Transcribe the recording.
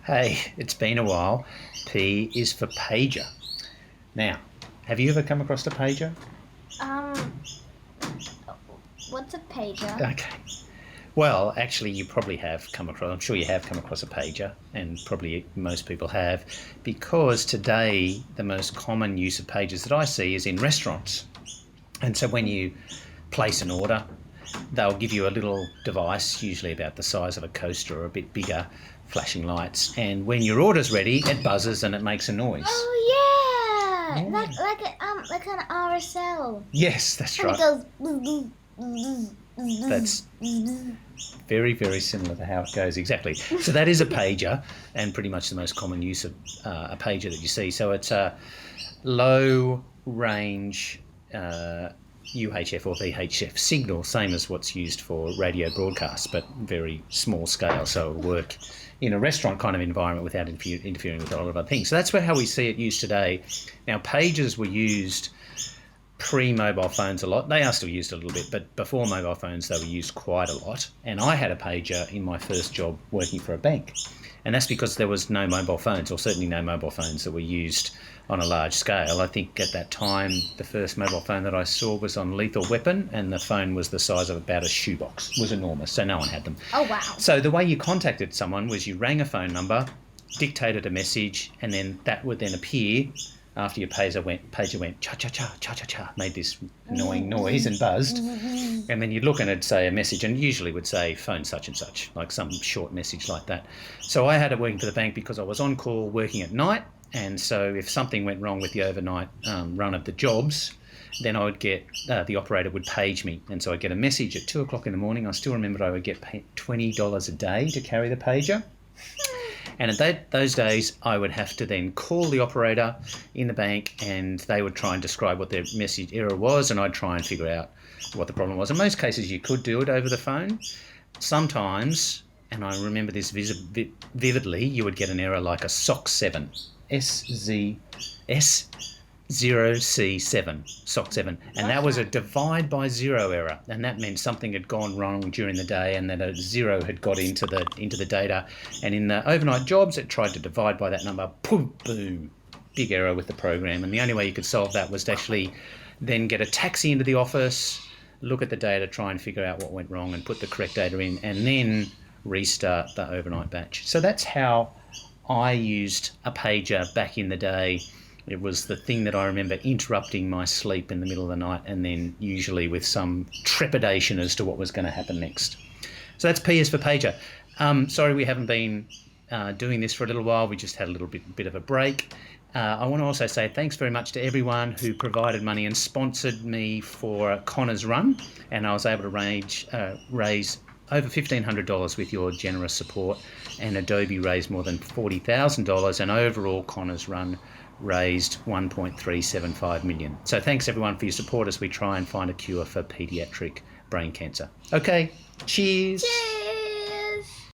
Hey, it's been a while. P is for pager. Now, have you ever come across a pager? Um, what's a pager? Okay. Well, actually, you probably have come across, I'm sure you have come across a pager, and probably most people have, because today the most common use of pagers that I see is in restaurants. And so when you place an order, they'll give you a little device, usually about the size of a coaster or a bit bigger, flashing lights. And when your order's ready, it buzzes and it makes a noise. Oh yeah, Yeah. like an RSL. Yes, that's And it right. goes. Bzz, bzz, bzz, bzz, That's bzz, very, very similar to how it goes, exactly. So that is a pager, and pretty much the most common use of a pager that you see. So it's a low range UHF or VHF signal, same as what's used for radio broadcasts, but very small scale. So it'll work in a restaurant kind of environment without interfering with a lot of other things. So that's how we see it used today. Now, pagers were used pre-mobile phones a lot. They are still used a little bit, but before mobile phones, they were used quite a lot. And I had a pager in my first job working for a bank. And that's because there was no mobile phones, or certainly no mobile phones that were used on a large scale. I think at that time, the first mobile phone that I saw was on Lethal Weapon, and the phone was the size of about a shoebox. It was enormous, so no one had them. Oh wow. So the way you contacted someone was you rang a phone number, dictated a message, and then that would then appear after your pager went cha cha cha cha cha cha, made this annoying noise and buzzed, and then you'd look and it'd say a message, and usually would say phone such and such, like some short message like that. So I had it working for the bank because I was on call working at night, and so if something went wrong with the overnight run of the jobs, then I would get the operator would page me, and so I'd get a message at 2 o'clock in the morning. I still remember I would get paid $20 a day to carry the pager. And at those days, I would have to then call the operator in the bank, and they would try and describe what their message error was, and I'd try and figure out what the problem was. In most cases, you could do it over the phone. Sometimes, and I remember this vividly, you would get an error like a SOC 7, SZS 0C7, SOC 7, and that was a divide by zero error, and that meant something had gone wrong during the day and that a zero had got into the data, and in the overnight jobs it tried to divide by that number. Boom, big error with the program, and the only way you could solve that was to actually then get a taxi into the office, look at the data, try and figure out what went wrong and put the correct data in, and then restart the overnight batch. So that's how I used a pager back in the day. It was the thing that I remember interrupting my sleep in the middle of the night, and then usually with some trepidation as to what was going to happen next. So that's P is for pager. Sorry we haven't been doing this for a little while. We just had a little bit of a break. I want to also say thanks very much to everyone who provided money and sponsored me for Connor's Run, and I was able to raise over $1,500 with your generous support, and Adobe raised more than $40,000, and overall Connor's Run raised 1.375 million. So thanks everyone for your support as we try and find a cure for paediatric brain cancer. Okay, cheers. Cheers.